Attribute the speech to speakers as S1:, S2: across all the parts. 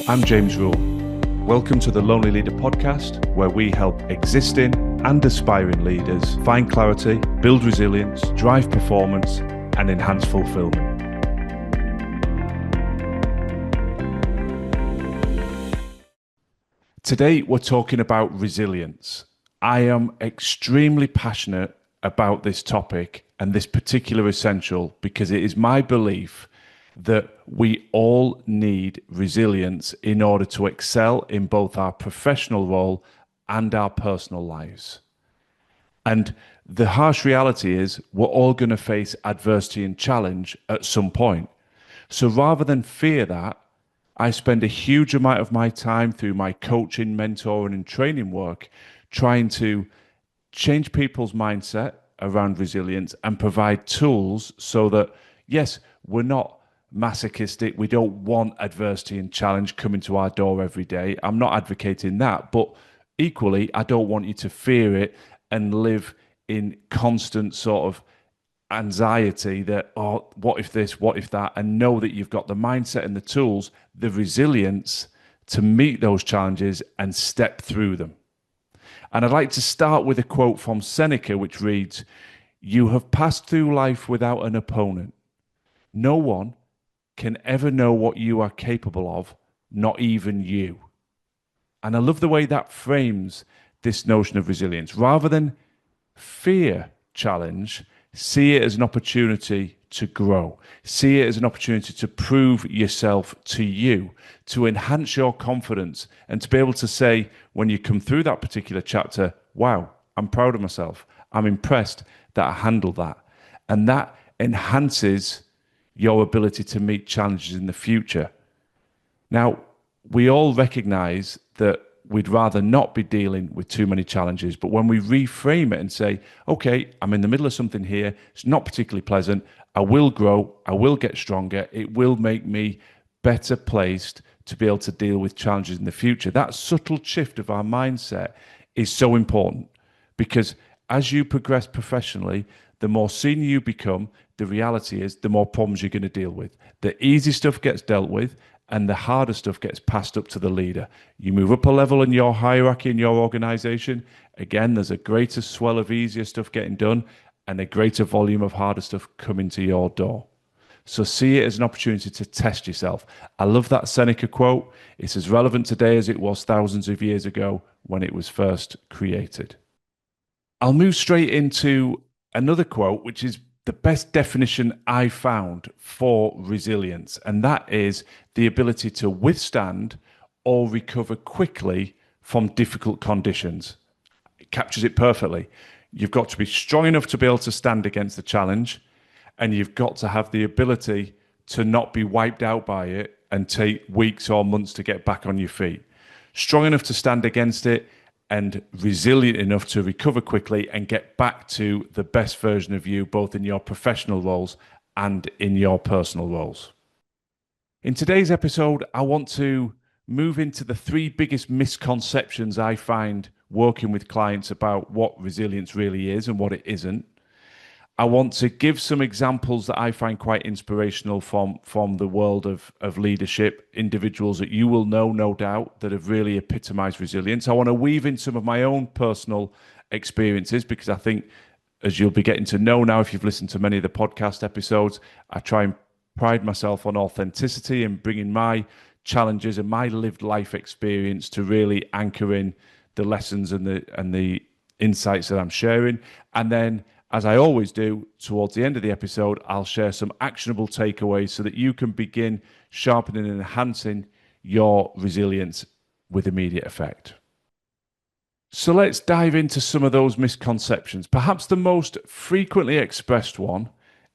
S1: I'm James Rule. Welcome to the Lonely Leader podcast, where we help existing and aspiring leaders find clarity, build resilience, drive performance, and enhance fulfillment. Today, we're talking about resilience. I am extremely passionate about this topic and this particular essential because it is my belief that we all need resilience in order to excel in both our professional role and our personal lives. And the harsh reality is we're all going to face adversity and challenge at some point. So rather than fear that, I spend a huge amount of my time through my coaching, mentoring, and training work trying to change people's mindset around resilience and provide tools so that, yes, we're not masochistic. We don't want adversity and challenge coming to our door every day. I'm not advocating that, but equally, I don't want you to fear it and live in constant sort of anxiety that, oh, what if this, what if that, and know that you've got the mindset and the tools, the resilience to meet those challenges and step through them. And I'd like to start with a quote from Seneca, which reads, "You have passed through life without an opponent. No one can ever know what you are capable of, not even you." And I love the way that frames this notion of resilience. Rather than fear challenge, see it as an opportunity to grow. See it as an opportunity to prove yourself to you, to enhance your confidence, and to be able to say, when you come through that particular chapter, wow, I'm proud of myself. I'm impressed that I handled that. And that enhances your ability to meet challenges in the future. Now, we all recognize that we'd rather not be dealing with too many challenges, but when we reframe it and say, okay, I'm in the middle of something here, it's not particularly pleasant, I will grow, I will get stronger, it will make me better placed to be able to deal with challenges in the future. That subtle shift of our mindset is so important because as you progress professionally, the more senior you become, the reality is the more problems you're going to deal with. The easy stuff gets dealt with and the harder stuff gets passed up to the leader. You move up a level in your hierarchy in your organization. Again, there's a greater swell of easier stuff getting done and a greater volume of harder stuff coming to your door. So see it as an opportunity to test yourself. I love that Seneca quote. It's as relevant today as it was thousands of years ago when it was first created. I'll move straight into another quote, which is the best definition I found for resilience, and that is the ability to withstand or recover quickly from difficult conditions. It captures it perfectly. You've got to be strong enough to be able to stand against the challenge, and you've got to have the ability to not be wiped out by it and take weeks or months to get back on your feet. Strong enough to stand against it and resilient enough to recover quickly and get back to the best version of you, both in your professional roles and in your personal roles. In today's episode, I want to move into the three biggest misconceptions I find working with clients about what resilience really is and what it isn't. I want to give some examples that I find quite inspirational from the world of leadership, individuals that you will know, no doubt, that have really epitomized resilience. I want to weave in some of my own personal experiences because I think, as you'll be getting to know now, if you've listened to many of the podcast episodes, I try and pride myself on authenticity and bringing my challenges and my lived life experience to really anchor in the lessons and the insights that I'm sharing. And then, as I always do, towards the end of the episode, I'll share some actionable takeaways so that you can begin sharpening and enhancing your resilience with immediate effect. So let's dive into some of those misconceptions. Perhaps the most frequently expressed one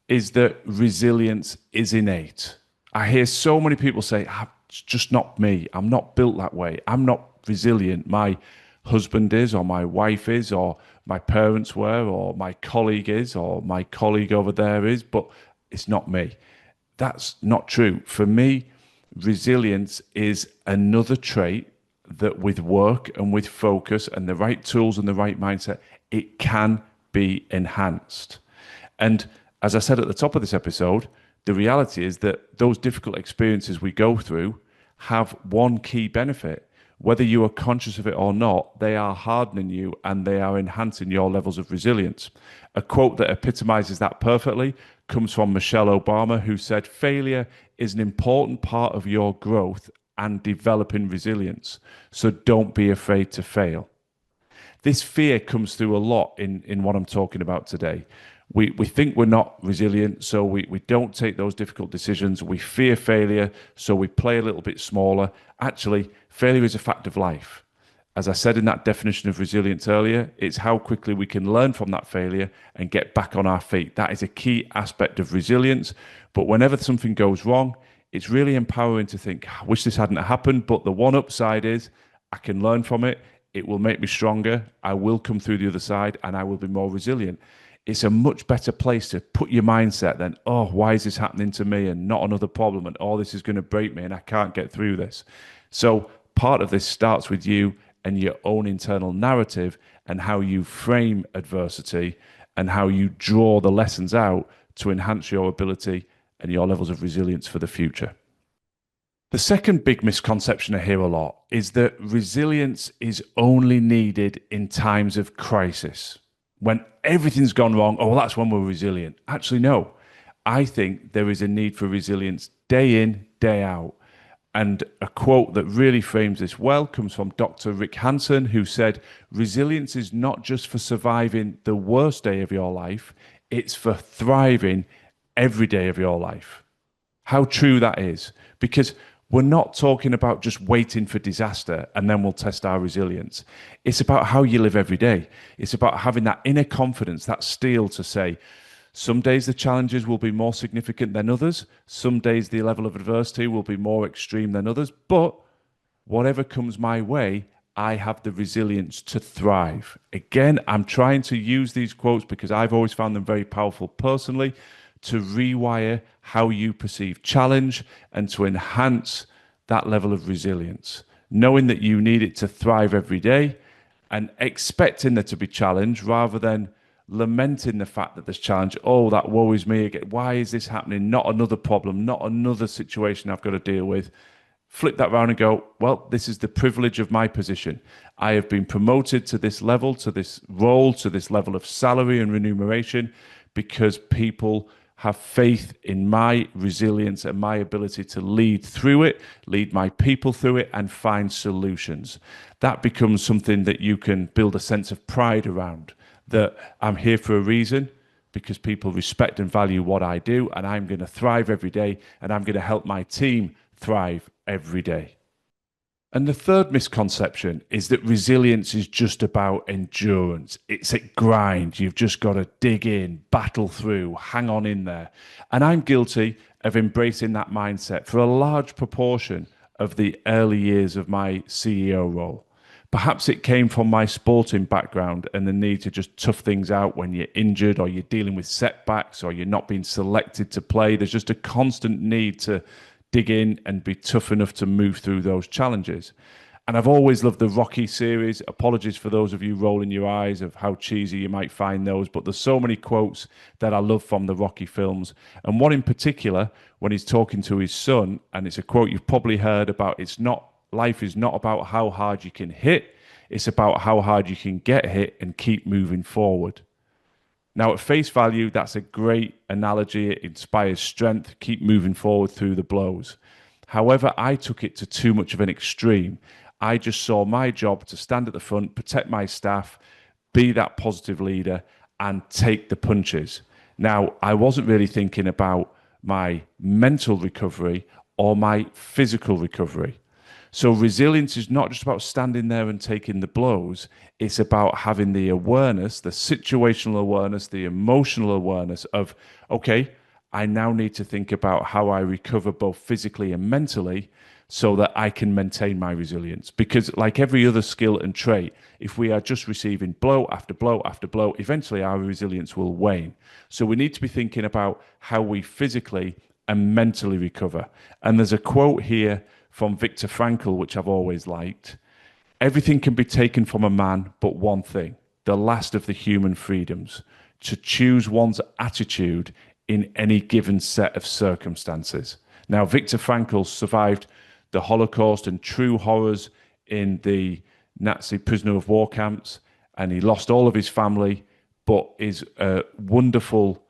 S1: is that resilience is innate. I hear so many people say, it's just not me. I'm not built that way. I'm not resilient. My husband is, or my wife is, or my parents were, or my colleague is, or my colleague over there is, but it's not me. That's not true. For me, resilience is another trait that with work and with focus and the right tools and the right mindset, it can be enhanced. And as I said at the top of this episode, the reality is that those difficult experiences we go through have one key benefit. Whether you are conscious of it or not, they are hardening you and they are enhancing your levels of resilience. A quote that epitomizes that perfectly comes from Michelle Obama, who said, "Failure is an important part of your growth and developing resilience. So don't be afraid to fail." This fear comes through a lot in what I'm talking about today. We think we're not resilient, so we don't take those difficult decisions. We fear failure, so we play a little bit smaller. Actually, failure is a fact of life. As I said in that definition of resilience earlier, it's how quickly we can learn from that failure and get back on our feet. That is a key aspect of resilience. But whenever something goes wrong, it's really empowering to think, I wish this hadn't happened. But the one upside is I can learn from it. It will make me stronger. I will come through the other side and I will be more resilient. It's a much better place to put your mindset than, oh, why is this happening to me and not another problem? And oh, this is going to break me and I can't get through this. So part of this starts with you and your own internal narrative and how you frame adversity and how you draw the lessons out to enhance your ability and your levels of resilience for the future. The second big misconception I hear a lot is that resilience is only needed in times of crisis. When everything's gone wrong, oh, well, that's when we're resilient. Actually, no. I think there is a need for resilience day in, day out. And a quote that really frames this well comes from Dr. Rick Hansen, who said, "Resilience is not just for surviving the worst day of your life, it's for thriving every day of your life." How true that is. Because we're not talking about just waiting for disaster and then we'll test our resilience. It's about how you live every day. It's about having that inner confidence, that steel to say, some days the challenges will be more significant than others. Some days the level of adversity will be more extreme than others. But whatever comes my way, I have the resilience to thrive. Again, I'm trying to use these quotes because I've always found them very powerful personally to rewire how you perceive challenge and to enhance that level of resilience, knowing that you need it to thrive every day and expecting there to be challenge rather than lamenting the fact that there's challenge. Oh, that worries me again. Why is this happening? Not another problem, not another situation I've got to deal with. Flip that round and go, well, this is the privilege of my position. I have been promoted to this level, to this role, to this level of salary and remuneration because people have faith in my resilience and my ability to lead through it, lead my people through it, and find solutions. That becomes something that you can build a sense of pride around, that I'm here for a reason because people respect and value what I do, and I'm going to thrive every day, and I'm going to help my team thrive every day. And the third misconception is that resilience is just about endurance. It's a grind. You've just got to dig in, battle through, hang on in there. And I'm guilty of embracing that mindset for a large proportion of the early years of my CEO role. Perhaps it came from my sporting background and the need to just tough things out when you're injured or you're dealing with setbacks or you're not being selected to play. There's just a constant need to dig in and be tough enough to move through those challenges. And I've always loved the Rocky series. Apologies for those of you rolling your eyes of how cheesy you might find those, but there's so many quotes that I love from the Rocky films. And one in particular, when he's talking to his son, and it's a quote you've probably heard about, life is not about how hard you can hit, it's about how hard you can get hit and keep moving forward. Now, at face value, that's a great analogy. It inspires strength, keep moving forward through the blows. However, I took it to too much of an extreme. I just saw my job to stand at the front, protect my staff, be that positive leader, and take the punches. Now, I wasn't really thinking about my mental recovery or my physical recovery. So resilience is not just about standing there and taking the blows. It's about having the awareness, the situational awareness, the emotional awareness of, okay, I now need to think about how I recover both physically and mentally so that I can maintain my resilience. Because like every other skill and trait, if we are just receiving blow after blow after blow, eventually our resilience will wane. So we need to be thinking about how we physically and mentally recover. And there's a quote here from Viktor Frankl, which I've always liked. Everything can be taken from a man but one thing, the last of the human freedoms, to choose one's attitude in any given set of circumstances. Now, Viktor Frankl survived the Holocaust and true horrors in the Nazi prisoner of war camps, and he lost all of his family, but is a wonderful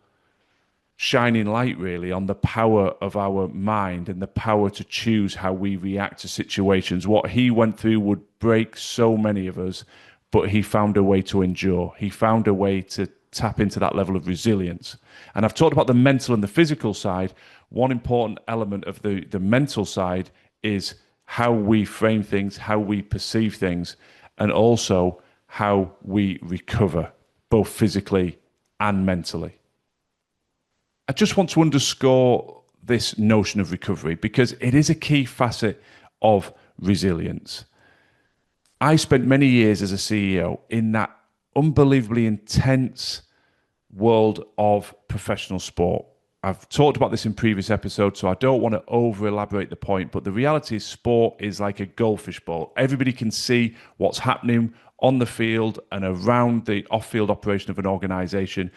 S1: shining light really on the power of our mind and the power to choose how we react to situations. What he went through would break so many of us, but he found a way to endure. He found a way to tap into that level of resilience. And I've talked about the mental and the physical side. One important element of the mental side is how we frame things, how we perceive things, and also how we recover, both physically and mentally. I just want to underscore this notion of recovery because it is a key facet of resilience. I spent many years as a CEO in that unbelievably intense world of professional sport. I've talked about this in previous episodes, so I don't want to over elaborate the point, but the reality is sport is like a goldfish bowl. Everybody can see what's happening on the field and around the off-field operation of an organization.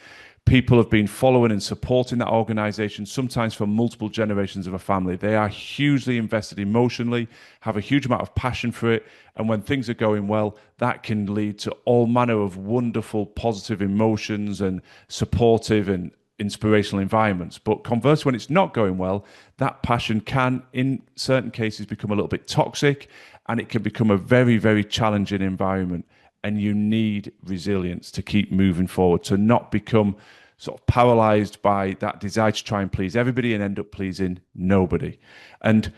S1: People have been following and supporting that organization, sometimes for multiple generations of a family. They are hugely invested emotionally, have a huge amount of passion for it. And when things are going well, that can lead to all manner of wonderful, positive emotions and supportive and inspirational environments. But conversely, when it's not going well, that passion can, in certain cases, become a little bit toxic, and it can become a very, very challenging environment. And you need resilience to keep moving forward, to not become sort of paralyzed by that desire to try and please everybody and end up pleasing nobody. And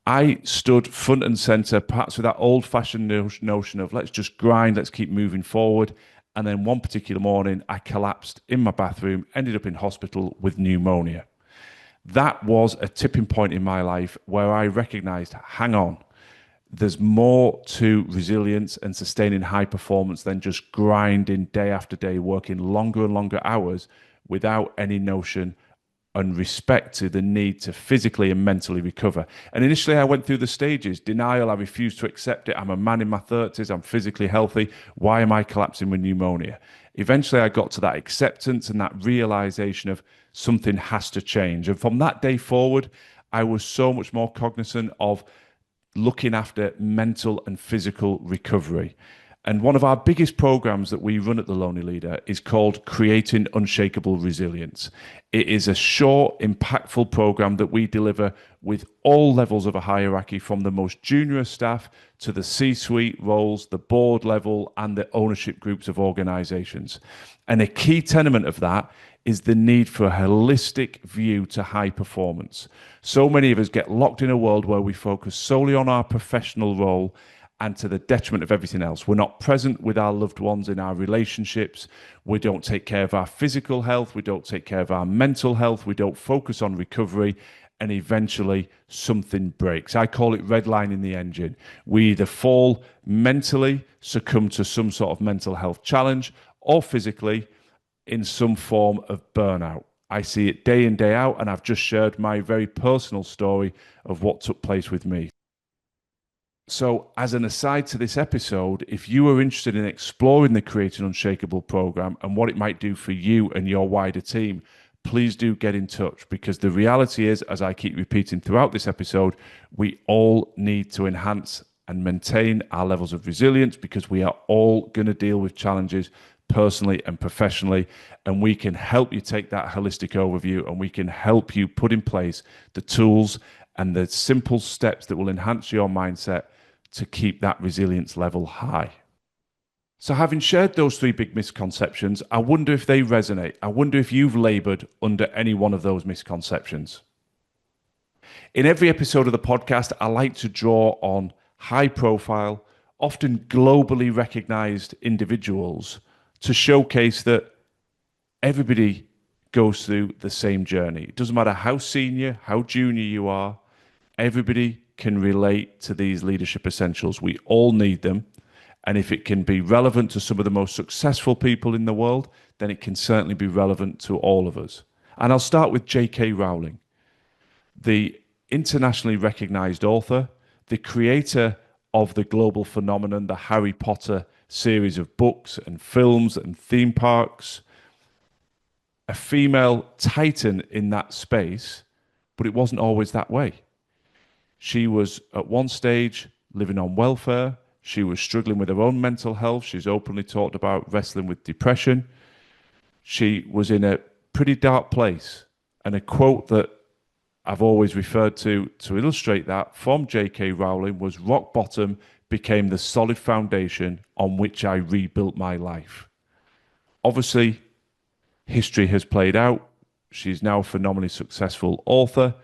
S1: I stood front and center, perhaps with that old-fashioned notion of let's just grind, let's keep moving forward. And then one particular morning, I collapsed in my bathroom, ended up in hospital with pneumonia. That was a tipping point in my life where I recognized, hang on, there's more to resilience and sustaining high performance than just grinding day after day, working longer and longer hours without any notion and respect to the need to physically and mentally recover. And initially I went through the stages. Denial, I refused to accept it. I'm a man in my 30s, I'm physically healthy. Why am I collapsing with pneumonia? Eventually I got to that acceptance and that realization of something has to change. And from that day forward, I was so much more cognizant of looking after mental and physical recovery. And one of our biggest programs that we run at The Lonely Leader is called Creating Unshakable Resilience. It is a short, impactful program that we deliver with all levels of a hierarchy, from the most junior staff to the C-suite roles, the board level, and the ownership groups of organizations. And a key tenement of that is the need for a holistic view to high performance. So many of us get locked in a world where we focus solely on our professional role and to the detriment of everything else. We're not present with our loved ones in our relationships. We don't take care of our physical health. We don't take care of our mental health. We don't focus on recovery. And eventually something breaks. I call it redlining the engine. We either fall mentally, succumb to some sort of mental health challenge, or physically in some form of burnout. I see it day in, day out, and I've just shared my very personal story of what took place with me. So, as an aside to this episode, if you are interested in exploring the Creating Unshakable program and what it might do for you and your wider team, please do get in touch, because the reality is, as I keep repeating throughout this episode, we all need to enhance and maintain our levels of resilience, because we are all going to deal with challenges personally and professionally, and we can help you take that holistic overview, and we can help you put in place the tools and the simple steps that will enhance your mindset to keep that resilience level high. So, having shared those three big misconceptions, I wonder if they resonate. I wonder if you've labored under any one of those misconceptions. In every episode of the podcast, I like to draw on high profile, often globally recognized individuals to showcase that everybody goes through the same journey. It doesn't matter how senior, how junior you are, everybody can relate to these leadership essentials. We all need them. And if it can be relevant to some of the most successful people in the world, then it can certainly be relevant to all of us. And I'll start with J.K. Rowling, the internationally recognized author, the creator of the global phenomenon, the Harry Potter series of books and films and theme parks, a female titan in that space, but it wasn't always that way. She was at one stage living on welfare. She was struggling with her own mental health. She's openly talked about wrestling with depression. She was in a pretty dark place. And a quote that I've always referred to illustrate that from J.K. Rowling was rock bottom became the solid foundation on which I rebuilt my life. Obviously, history has played out. She's now a phenomenally successful author,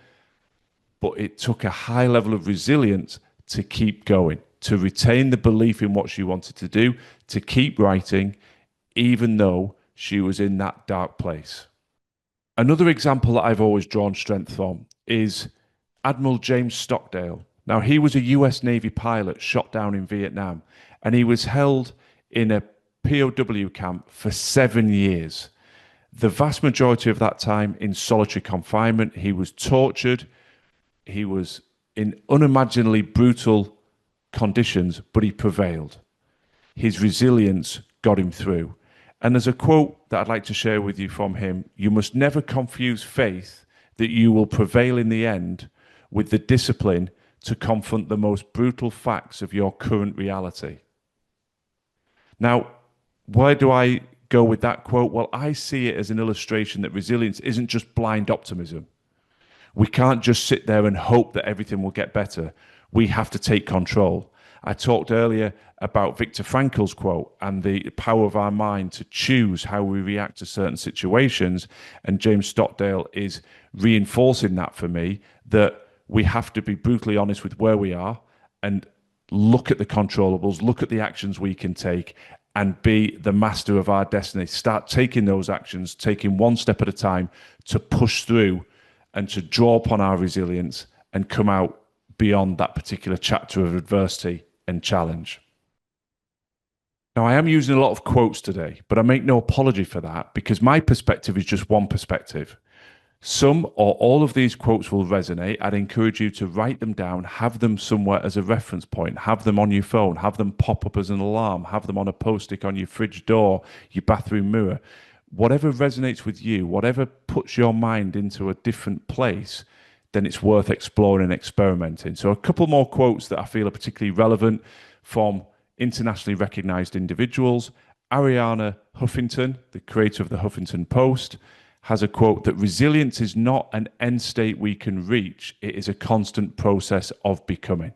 S1: but it took a high level of resilience to keep going, to retain the belief in what she wanted to do, to keep writing, even though she was in that dark place. Another example that I've always drawn strength from is Admiral James Stockdale. Now, he was a US Navy pilot shot down in Vietnam, and he was held in a POW camp for 7 years. The vast majority of that time in solitary confinement. He was tortured. He was in unimaginably brutal conditions, but he prevailed. His resilience got him through. And there's a quote that I'd like to share with you from him. You must never confuse faith that you will prevail in the end with the discipline to confront the most brutal facts of your current reality. Now, where do I go with that quote? Well, I see it as an illustration that resilience isn't just blind optimism. We can't just sit there and hope that everything will get better. We have to take control. I talked earlier about Viktor Frankl's quote and the power of our mind to choose how we react to certain situations. And James Stockdale is reinforcing that for me, that we have to be brutally honest with where we are and look at the controllables, look at the actions we can take, and be the master of our destiny. Start taking those actions, taking one step at a time to push through and to draw upon our resilience and come out beyond that particular chapter of adversity and challenge. Now, I am using a lot of quotes today, but I make no apology for that because my perspective is just one perspective. Some or all of these quotes will resonate. I'd encourage you to write them down, have them somewhere as a reference point, have them on your phone, have them pop up as an alarm, have them on a post-it on your fridge door, your bathroom mirror. Whatever resonates with you, whatever puts your mind into a different place, then it's worth exploring and experimenting. So a couple more quotes that I feel are particularly relevant from internationally recognized individuals. Ariana Huffington, the creator of the Huffington Post, has a quote that resilience is not an end state we can reach. It is a constant process of becoming.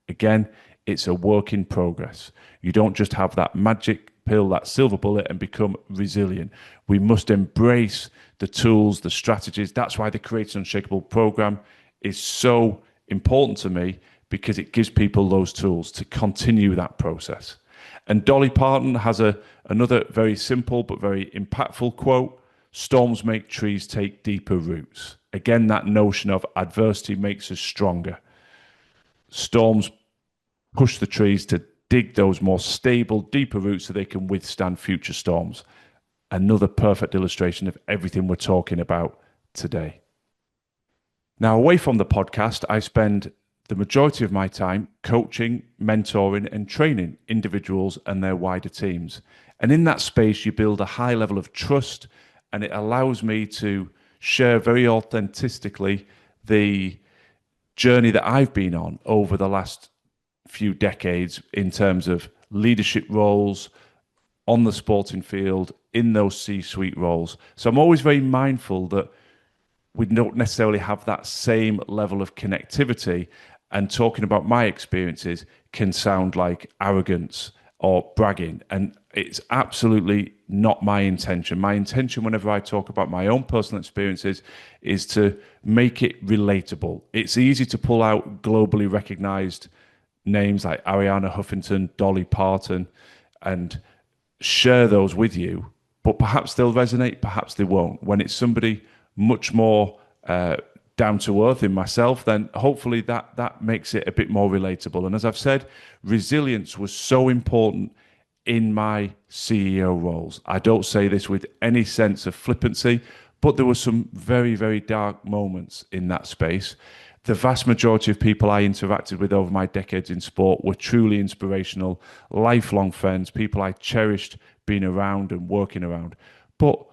S1: Again, it's a work in progress. You don't just have that magic pill, that silver bullet, and become resilient. We must embrace the tools, the strategies. That's why the Create Unshakable program is so important to me, because it gives people those tools to continue that process. And Dolly Parton has another very simple but very impactful quote: storms make trees take deeper roots. Again, that notion of adversity makes us stronger. Storms push the trees to dig those more stable, deeper roots so they can withstand future storms. Another perfect illustration of everything we're talking about today. Now, away from the podcast, I spend the majority of my time coaching, mentoring, and training individuals and their wider teams. And in that space, you build a high level of trust, and it allows me to share very authentically the journey that I've been on over the last few decades in terms of leadership roles on the sporting field, in those C-suite roles. So I'm always very mindful that we don't necessarily have that same level of connectivity, and talking about my experiences can sound like arrogance or bragging. And it's absolutely not my intention. My intention whenever I talk about my own personal experiences is to make it relatable. It's easy to pull out globally recognized names like Ariana Huffington, Dolly Parton, and share those with you, but perhaps they'll resonate, perhaps they won't. When it's somebody much more down to earth in myself, then hopefully that makes it a bit more relatable. And as I've said, resilience was so important in my CEO roles. I don't say this with any sense of flippancy, but there were some very, very dark moments in that space. The vast majority of people I interacted with over my decades in sport were truly inspirational, lifelong friends, people I cherished being around and working around. But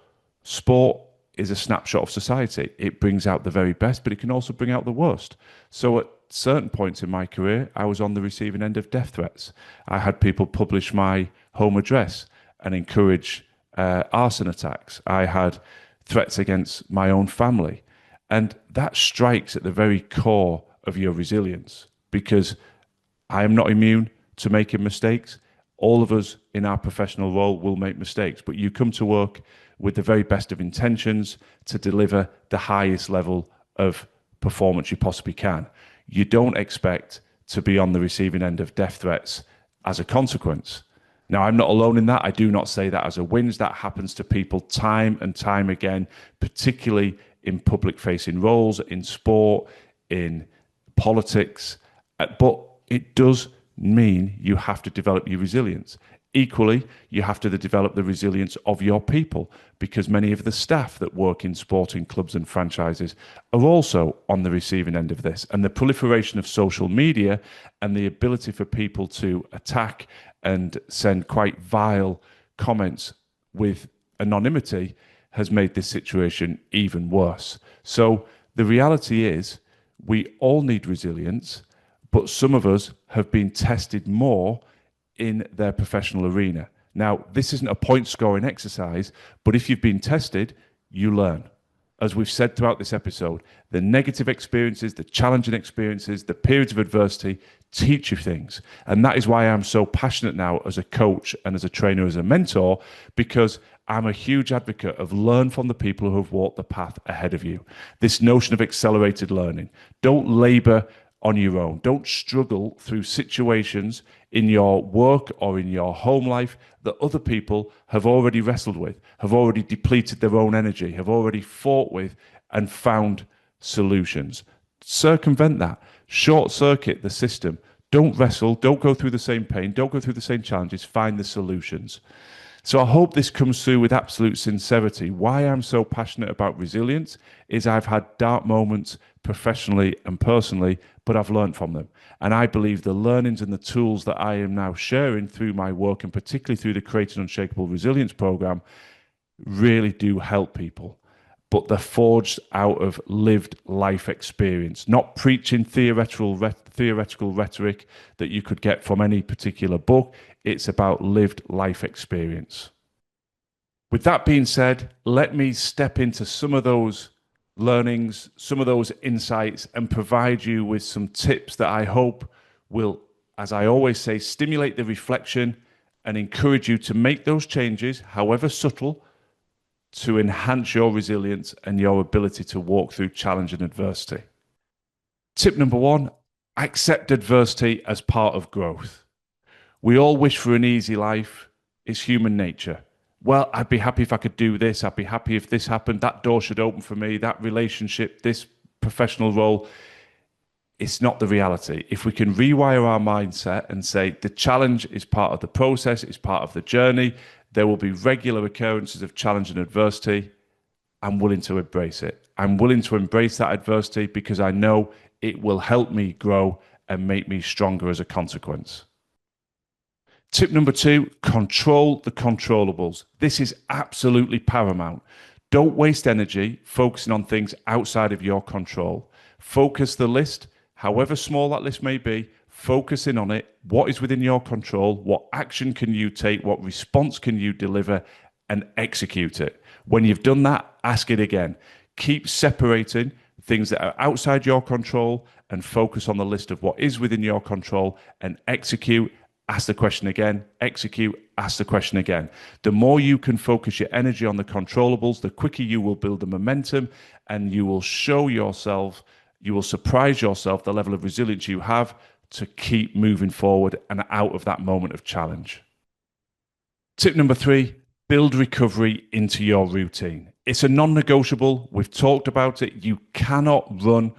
S1: sport is a snapshot of society. It brings out the very best, but it can also bring out the worst. So at certain points in my career, I was on the receiving end of death threats. I had people publish my home address and encourage arson attacks. I had threats against my own family. And that strikes at the very core of your resilience, because I am not immune to making mistakes. All of us in our professional role will make mistakes, but you come to work with the very best of intentions to deliver the highest level of performance you possibly can. You don't expect to be on the receiving end of death threats as a consequence. Now, I'm not alone in that. I do not say that as a whinge. That happens to people time and time again, particularly in public-facing roles, in sport, in politics. But it does mean you have to develop your resilience. Equally, you have to develop the resilience of your people, because many of the staff that work in sporting clubs and franchises are also on the receiving end of this. And the proliferation of social media and the ability for people to attack and send quite vile comments with anonymity has made this situation even worse. So the reality is we all need resilience, but some of us have been tested more in their professional arena. Now, this isn't a point scoring exercise, but if you've been tested, you learn. As we've said throughout this episode, the negative experiences, the challenging experiences, the periods of adversity teach you things. And that is why I'm so passionate now as a coach and as a trainer, as a mentor, because I'm a huge advocate of learn from the people who have walked the path ahead of you. This notion of accelerated learning. Don't labor on your own. Don't struggle through situations in your work or in your home life that other people have already wrestled with, have already depleted their own energy, have already fought with and found solutions. Circumvent that. Short circuit the system. Don't wrestle. Don't go through the same pain. Don't go through the same challenges. Find the solutions. So I hope this comes through with absolute sincerity. Why I'm so passionate about resilience is I've had dark moments professionally and personally, but I've learned from them. And I believe the learnings and the tools that I am now sharing through my work, and particularly through the Create an Unshakable Resilience program, really do help people. But they're forged out of lived life experience, not preaching theoretical rhetoric that you could get from any particular book. It's about lived life experience. With that being said, let me step into some of those learnings, some of those insights, and provide you with some tips that I hope will, as I always say, stimulate the reflection and encourage you to make those changes, however subtle, to enhance your resilience and your ability to walk through challenge and adversity. Tip number one, accept adversity as part of growth. We all wish for an easy life. It's human nature. Well, I'd be happy if I could do this. I'd be happy if this happened. That door should open for me. That relationship, this professional role. It's not the reality. If we can rewire our mindset and say the challenge is part of the process, it's part of the journey, there will be regular occurrences of challenge and adversity, I'm willing to embrace it. I'm willing to embrace that adversity because I know it will help me grow and make me stronger as a consequence. Tip number two, control the controllables. This is absolutely paramount. Don't waste energy focusing on things outside of your control. Focus the list, however small that list may be, focus in on it. What is within your control? What action can you take? What response can you deliver? And execute it. When you've done that, ask it again. Keep separating things that are outside your control and focus on the list of what is within your control and execute. Ask the question again, execute, ask the question again. The more you can focus your energy on the controllables, the quicker you will build the momentum and you will show yourself, you will surprise yourself the level of resilience you have to keep moving forward and out of that moment of challenge. Tip number three, build recovery into your routine. It's a non-negotiable. We've talked about it. You cannot run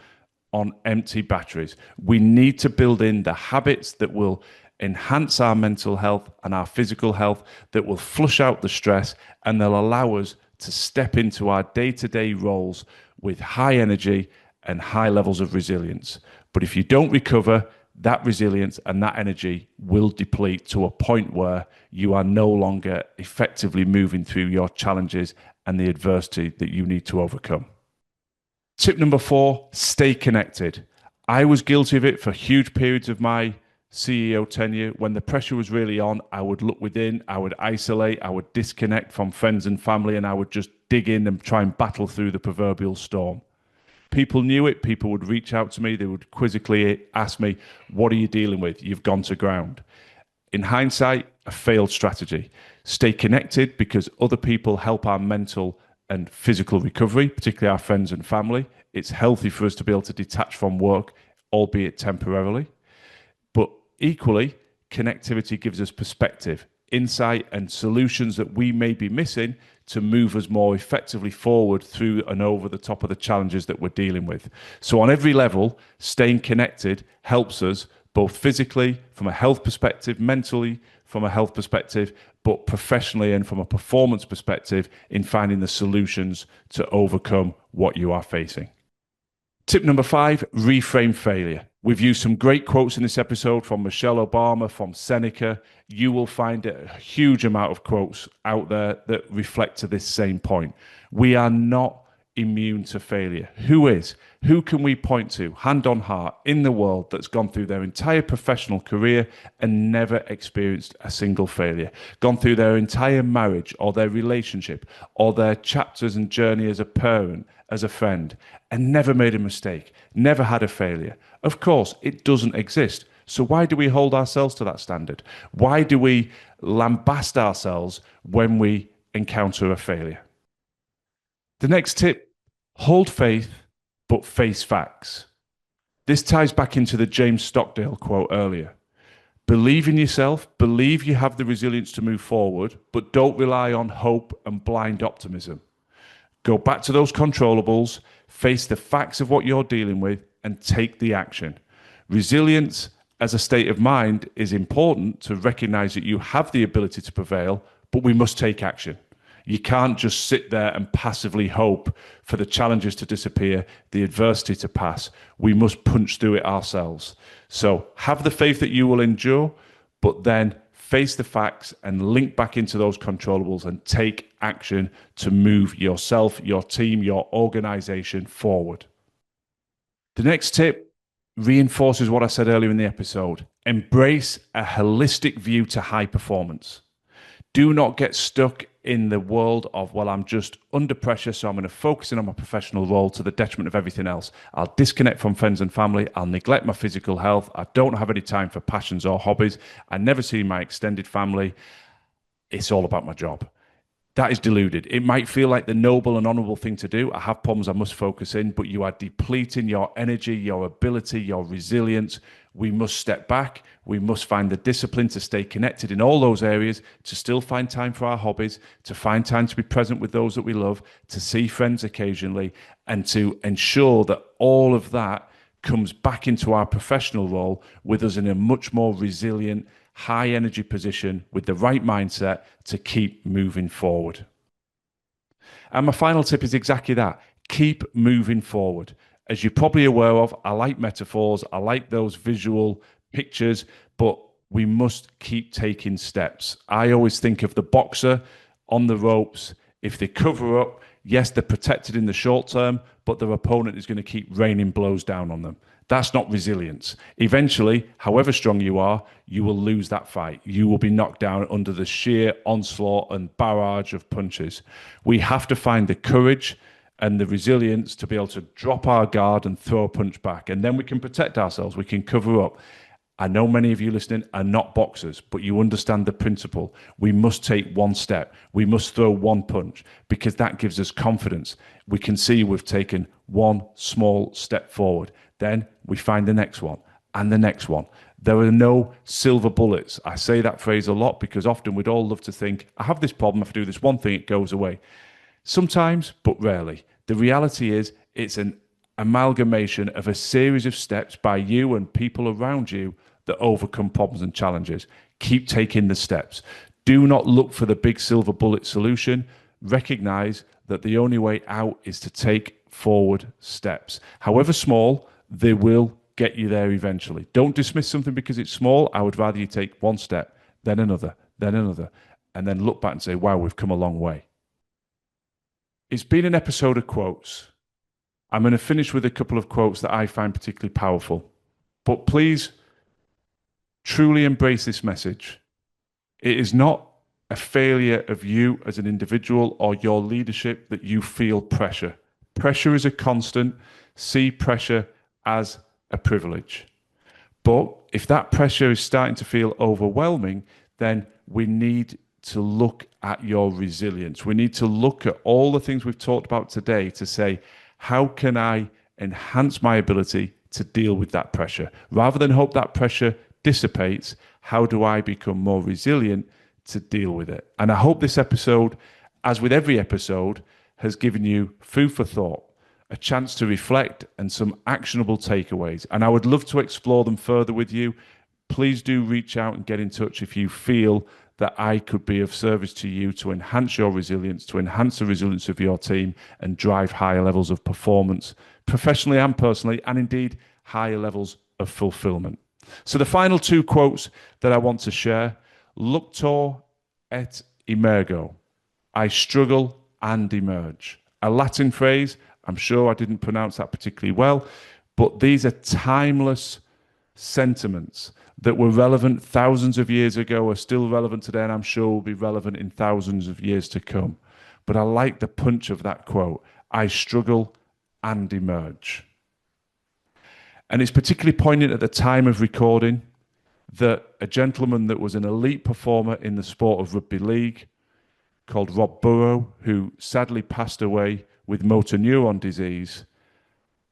S1: on empty batteries. We need to build in the habits that will enhance our mental health and our physical health, that will flush out the stress, and they'll allow us to step into our day-to-day roles with high energy and high levels of resilience. But if you don't recover, that resilience and that energy will deplete to a point where you are no longer effectively moving through your challenges and the adversity that you need to overcome. Tip number four, stay connected. I was guilty of it for huge periods of my CEO tenure. When the pressure was really on, I would look within, I would isolate, I would disconnect from friends and family, and I would just dig in and try and battle through the proverbial storm. People knew it. People would reach out to me. They would quizzically ask me, "What are you dealing with? You've gone to ground." In hindsight, a failed strategy. Stay connected because other people help our mental and physical recovery, particularly our friends and family. It's healthy for us to be able to detach from work, albeit temporarily. But equally, connectivity gives us perspective, insight, and solutions that we may be missing to move us more effectively forward through and over the top of the challenges that we're dealing with. So, on every level, staying connected helps us both physically, from a health perspective, mentally, from a health perspective, but professionally and from a performance perspective in finding the solutions to overcome what you are facing. Tip number 5, reframe failure. We've used some great quotes in this episode from Michelle Obama, from Seneca. You will find a huge amount of quotes out there that reflect to this same point. We are not immune to failure. Who is? Who can we point to, hand on heart, in the world that's gone through their entire professional career and never experienced a single failure? Gone through their entire marriage or their relationship or their chapters and journey as a parent, as a friend, and never made a mistake, never had a failure. Of course, it doesn't exist. So why do we hold ourselves to that standard? Why do we lambast ourselves when we encounter a failure? The next tip, hold faith, but face facts. This ties back into the James Stockdale quote earlier. Believe in yourself, believe you have the resilience to move forward, but don't rely on hope and blind optimism. Go back to those controllables, face the facts of what you're dealing with, and take the action. Resilience as a state of mind is important to recognize that you have the ability to prevail, but we must take action. You can't just sit there and passively hope for the challenges to disappear, the adversity to pass. We must punch through it ourselves. So have the faith that you will endure, but then face the facts and link back into those controllables and take action to move yourself, your team, your organization forward. The next tip reinforces what I said earlier in the episode. Embrace a holistic view to high performance. Do not get stuck in the world of, well, I'm just under pressure, so I'm going to focus in on my professional role to the detriment of everything else. I'll disconnect from friends and family. I'll neglect my physical health. I don't have any time for passions or hobbies. I never see my extended family. It's all about my job. That is deluded. It might feel like the noble and honorable thing to do. I have problems, I must focus in, but you are depleting your energy, your ability, your resilience. We must step back. We must find the discipline to stay connected in all those areas, to still find time for our hobbies, to find time to be present with those that we love, to see friends occasionally, and to ensure that all of that comes back into our professional role with us in a much more resilient, high energy position with the right mindset to keep moving forward. And my final tip is exactly that. Keep moving forward. As you're probably aware of, I like metaphors. I like those visual pictures, but we must keep taking steps. I always think of the boxer on the ropes. If they cover up, yes, they're protected in the short term, but their opponent is going to keep raining blows down on them. That's not resilience. Eventually, however strong you are, you will lose that fight. You will be knocked down under the sheer onslaught and barrage of punches. We have to find the courage and the resilience to be able to drop our guard and throw a punch back. And then we can protect ourselves. We can cover up. I know many of you listening are not boxers, but you understand the principle. We must take one step. We must throw one punch because that gives us confidence. We can see we've taken one small step forward. Then we find the next one and the next one. There are no silver bullets. I say that phrase a lot because often we'd all love to think, I have this problem, if I do this one thing, it goes away. Sometimes, but rarely. The reality is it's an amalgamation of a series of steps by you and people around you that overcome problems and challenges. Keep taking the steps. Do not look for the big silver bullet solution. Recognize that the only way out is to take forward steps. However small, they will get you there eventually. Don't dismiss something because it's small. I would rather you take one step, then another, and then look back and say, wow, we've come a long way. It's been an episode of quotes. I'm going to finish with a couple of quotes that I find particularly powerful. But please truly embrace this message. It is not a failure of you as an individual or your leadership that you feel pressure. Pressure is a constant. See pressure as a privilege. But if that pressure is starting to feel overwhelming, then we need to look at your resilience. We need to look at all the things we've talked about today to say, how can I enhance my ability to deal with that pressure? Rather than hope that pressure dissipates, how do I become more resilient to deal with it? And I hope this episode, as with every episode, has given you food for thought, a chance to reflect and some actionable takeaways. And I would love to explore them further with you. Please do reach out and get in touch if you feel that I could be of service to you to enhance your resilience, to enhance the resilience of your team and drive higher levels of performance, professionally and personally, and indeed higher levels of fulfillment. So the final two quotes that I want to share, luctor et emergo, I struggle and emerge. A Latin phrase, I'm sure I didn't pronounce that particularly well, but these are timeless sentiments that were relevant thousands of years ago, are still relevant today, and I'm sure will be relevant in thousands of years to come. But I like the punch of that quote, I struggle and emerge. And it's particularly poignant at the time of recording that a gentleman that was an elite performer in the sport of rugby league called Rob Burrow, who sadly passed away with motor neuron disease.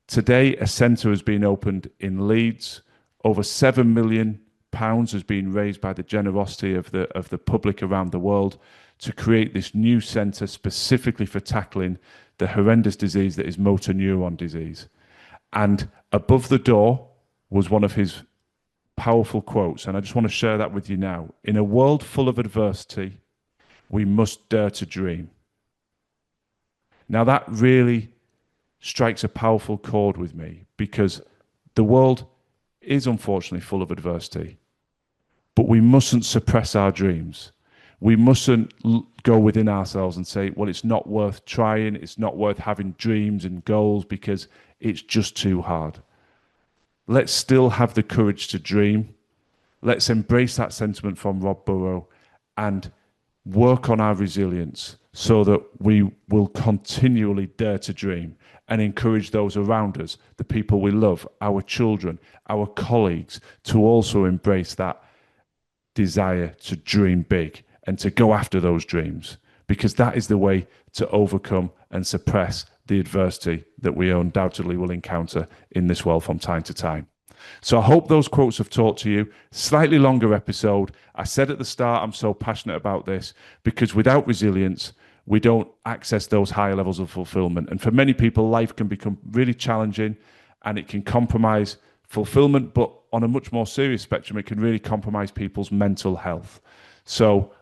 S1: Today, a centre has been opened in Leeds. Over £7 million has been raised by the generosity of the public around the world to create this new centre specifically for tackling the horrendous disease that is motor neuron disease. And above the door was one of his powerful quotes, and I just want to share that with you now. In a world full of adversity, we must dare to dream. Now that really strikes a powerful chord with me, because the world is unfortunately full of adversity, but we mustn't suppress our dreams. We mustn't go within ourselves and say, well, it's not worth trying, it's not worth having dreams and goals because it's just too hard. Let's still have the courage to dream. Let's embrace that sentiment from Rob Burrow and work on our resilience so that we will continually dare to dream and encourage those around us, the people we love, our children, our colleagues, to also embrace that desire to dream big and to go after those dreams, because that is the way to overcome and suppress the adversity that we undoubtedly will encounter in this world from time to time. So I hope those quotes have taught to you. Slightly longer episode. I said at the start, I'm so passionate about this because without resilience, we don't access those higher levels of fulfillment. And for many people, life can become really challenging and it can compromise fulfillment, but on a much more serious spectrum, it can really compromise people's mental health. So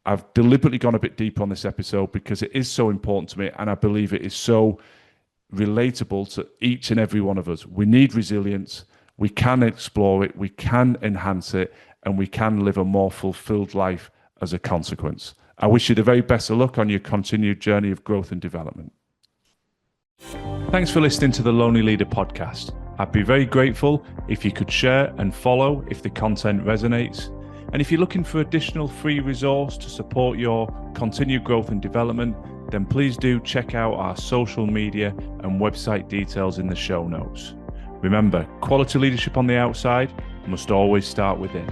S1: I've deliberately gone a bit deeper on this episode because it is so important to me, and I believe it is so relatable to each and every one of us. We need resilience. We can explore it, we can enhance it, and we can live a more fulfilled life as a consequence. I wish you the very best of luck on your continued journey of growth and development. Thanks for listening to the Lonely Leader podcast. I'd be very grateful if you could share and follow if the content resonates. And if you're looking for additional free resource to support your continued growth and development, then please do check out our social media and website details in the show notes. Remember, quality leadership on the outside must always start within.